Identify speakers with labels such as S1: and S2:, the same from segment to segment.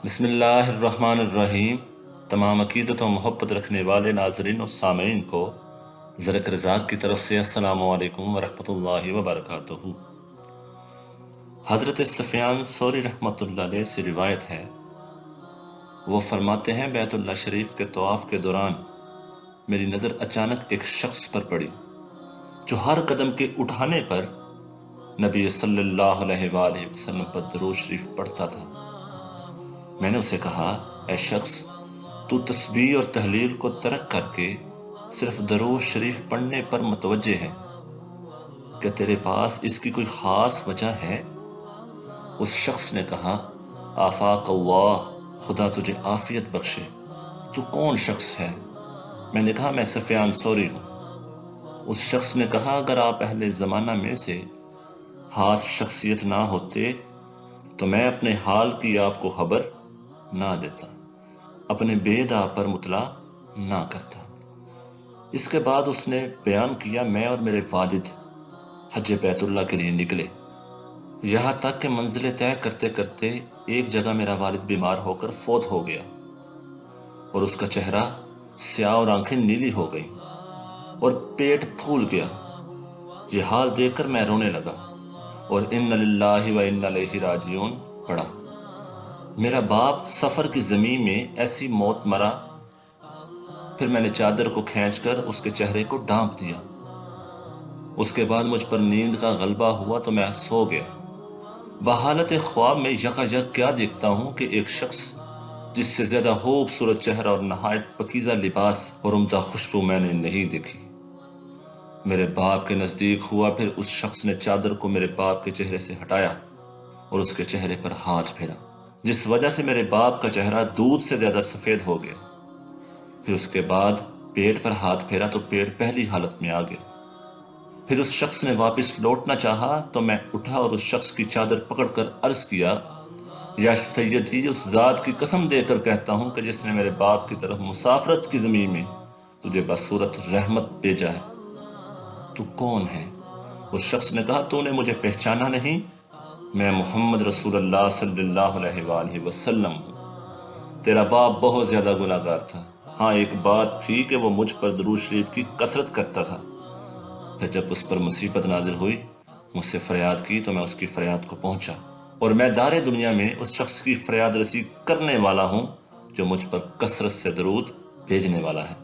S1: بسم اللہ الرحمن الرحیم۔ تمام عقیدت و محبت رکھنے والے ناظرین و سامعین کو زرق رزاق کی طرف سے السلام علیکم ورحمۃ اللہ وبرکاتہ۔ حضرت سفیان ثوری رحمۃ اللہ علیہ سے روایت ہے، وہ فرماتے ہیں بیت اللہ شریف کے طواف کے دوران میری نظر اچانک ایک شخص پر پڑی جو ہر قدم کے اٹھانے پر نبی صلی اللہ علیہ وآلہ وسلم پر درود شریف پڑھتا تھا۔ میں نے اسے کہا، اے شخص، تو تسبیح اور تحلیل کو ترک کر کے صرف درود شریف پڑھنے پر متوجہ ہے، کیا تیرے پاس اس کی کوئی خاص وجہ ہے؟ اس شخص نے کہا، آفاق اللہ، خدا تجھے عافیت بخشے، تو کون شخص ہے؟ میں نے کہا، میں سفیان ثوری ہوں۔ اس شخص نے کہا، اگر آپ اہل زمانہ میں سے خاص شخصیت نہ ہوتے تو میں اپنے حال کی آپ کو خبر نہ دیتا، اپنے بیدا پر مطلع نہ کرتا۔ اس کے بعد اس نے بیان کیا، میں اور میرے والد حج بیت اللہ کے لیے نکلے، یہاں تک کہ منزلیں طے کرتے کرتے ایک جگہ میرا والد بیمار ہو کر فوت ہو گیا اور اس کا چہرہ سیاہ اور آنکھیں نیلی ہو گئیں اور پیٹ پھول گیا۔ یہ حال دیکھ کر میں رونے لگا اور ان للہ و انا الیہ راجعون پڑھا۔ میرا باپ سفر کی زمین میں ایسی موت مرا۔ پھر میں نے چادر کو کھینچ کر اس کے چہرے کو ڈھانپ دیا۔ اس کے بعد مجھ پر نیند کا غلبہ ہوا تو میں سو گیا۔ بحالت خواب میں یکایک کیا دیکھتا ہوں کہ ایک شخص جس سے زیادہ خوبصورت چہرہ اور نہایت پاکیزہ لباس اور عمدہ خوشبو میں نے نہیں دیکھی، میرے باپ کے نزدیک ہوا۔ پھر اس شخص نے چادر کو میرے باپ کے چہرے سے ہٹایا اور اس کے چہرے پر ہاتھ پھیرا، جس وجہ سے میرے باپ کا چہرہ دودھ سے زیادہ سفید ہو گیا۔ پھر اس کے بعد پیٹ پر ہاتھ پھیرا تو پیٹ پہلی حالت میں آ گیا۔ پھر اس شخص نے واپس لوٹنا چاہا تو میں اٹھا اور اس شخص کی چادر پکڑ کر عرض کیا، یا سیدی، اس ذات کی قسم دے کر کہتا ہوں کہ جس نے میرے باپ کی طرف مسافرت کی زمین میں تجھے بصورت رحمت بھیجا ہے، تو کون ہے؟ اس شخص نے کہا، تو نے مجھے پہچانا نہیں؟ میں محمد رسول اللہ صلی اللہ علیہ وآلہ وسلم ہوں۔ تیرا باپ بہت زیادہ گناہ گار تھا، ہاں ایک بات تھی کہ وہ مجھ پر درود شریف کی کثرت کرتا تھا۔ پھر جب اس پر مصیبت نازل ہوئی، مجھ سے فریاد کی تو میں اس کی فریاد کو پہنچا، اور میں دار دنیا میں اس شخص کی فریاد رسی کرنے والا ہوں جو مجھ پر کثرت سے درود بھیجنے والا ہے۔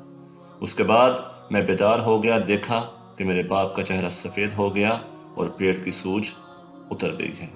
S1: اس کے بعد میں بیدار ہو گیا، دیکھا کہ میرے باپ کا چہرہ سفید ہو گیا اور پیٹ کی سوج اتر گئی ہے۔